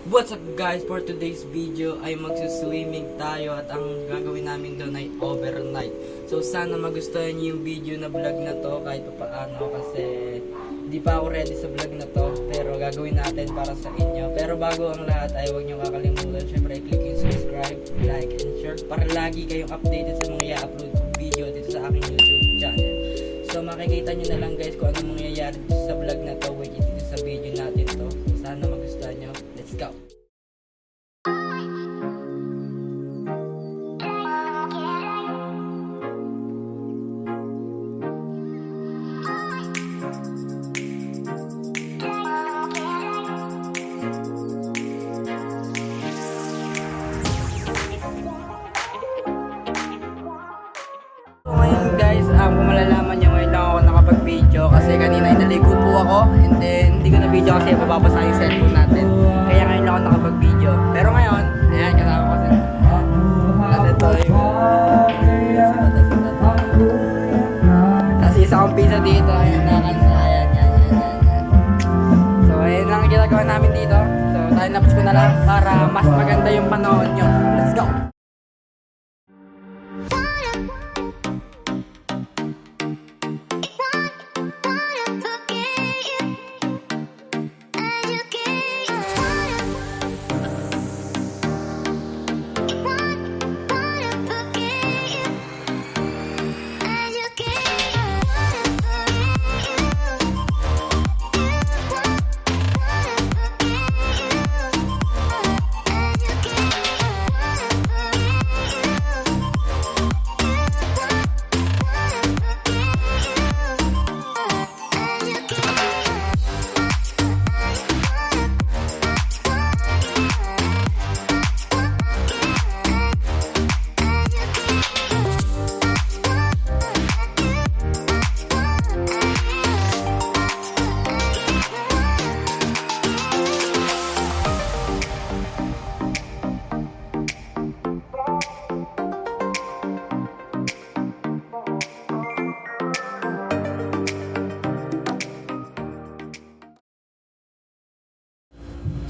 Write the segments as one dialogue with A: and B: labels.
A: What's up guys, for today's video ay magsuswimming tayo at ang gagawin namin doon ay overnight. So sana magustuhan niyo yung video na vlog na to kahit paano kasi di pa ako ready sa vlog na to, pero gagawin natin para sa inyo. Pero bago ang lahat ay huwag niyo kakalimutan syempre i-click yung subscribe, like and share para lagi kayong updated sa mga i-upload video dito sa aking YouTube channel. So makikita niyo na lang guys kung anong mangyayari sa vlog na to which is dito sa video natin to. So sana magustuhan niyo. Let's go! So ngayon guys, kung malalaman nyo ngayon lang ako nakapag-video kasi kanina ay naligo po ako and then hindi ko na video kasi mababasa yung cellphone natin. Kaya ngayon lang ako nakapag-video. Pero ngayon, ayan, kasama ko kasi ito yung kasi isa kong pizza dito, ayan nakansa, ayan. So ayan lang ang ginagawa namin dito. So time lapse ko na lang para mas maganda yung panahon nyo. Let's go!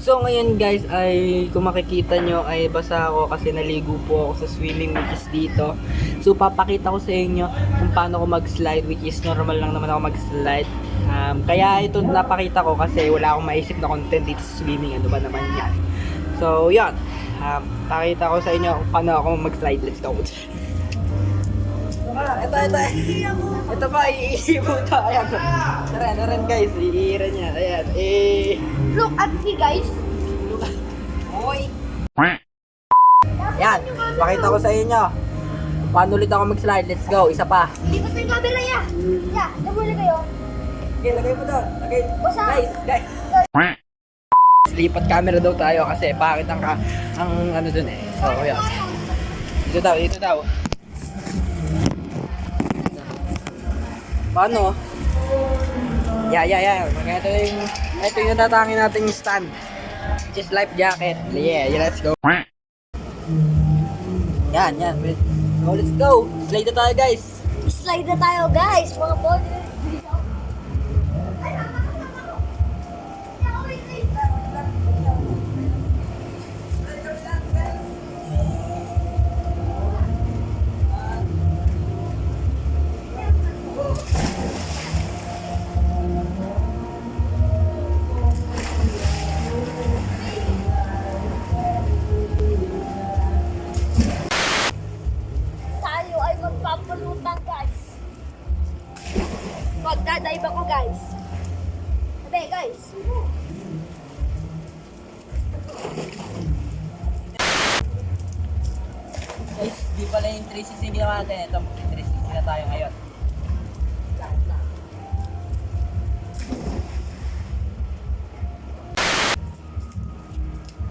A: So ngayon guys ay kung makikita nyo ay basa ako kasi naligo po ako sa swimming which is dito. So papakita ko sa inyo kung paano ko mag-slide which is normal lang naman ako mag-slide. Kaya ito napakita ko kasi wala akong maisip na content dito sa swimming, ano ba naman yan. So yan, pakita ko sa inyo kung paano ako mag-slide. Let's go! Ito pa, iibo ito. Ayan. Naran guys, iiran niya. Ayan.
B: Look at me guys.
A: Oy. Yan, pakita ko sa inyo. Paano ulit ako mag-slide? Let's go, isa pa.
B: Lipat na yung camera ya. Yeah, nabuli kayo.
A: Okay, lagay mo doon. Lagay.
B: Basa.
A: Guys. Lipat camera daw tayo kasi bakit ang ano dun eh. So, yan. Dito daw. Paano? Yeah. Ito yung natatangin nating stand. Just life jacket. Yeah, let's go. Yan. Oh, let's go. Slide na tayo, guys.
B: Slide na tayo guys, mga boy. Tayo ay magpapulutan guys. Magdadive ako guys. Sabi guys.
A: Guys, di pala yung 360 ginawa natin. Ito, 360 na tayo ngayon.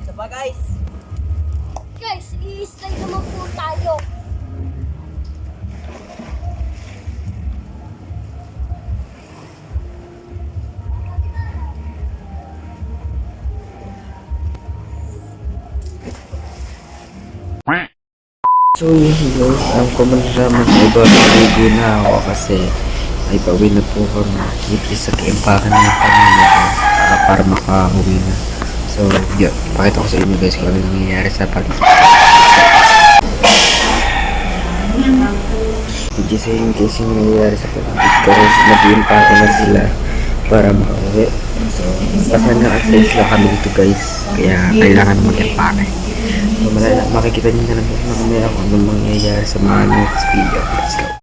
A: Ito pa guys.
B: Guys, i-slide naman po tayo.
C: So yun guys, kung malalaman sa iba, video na ako kasi ay pauwi na po kami. It is at impakan na yung pamilya ko para makauwi na. So So, yun. Pakita ko sa inyo guys kung ano nangyayari sa paligid. Hindi sa yung case yung nangyayari sa paligid. Kasi nag-iimpake na sila para makauwi. So, pasan na access lang kami dito guys. Kaya kailangan mag-impake. So, makikita nyo na lang mamaya kung anong mangyayari sa mga next video. Let's go.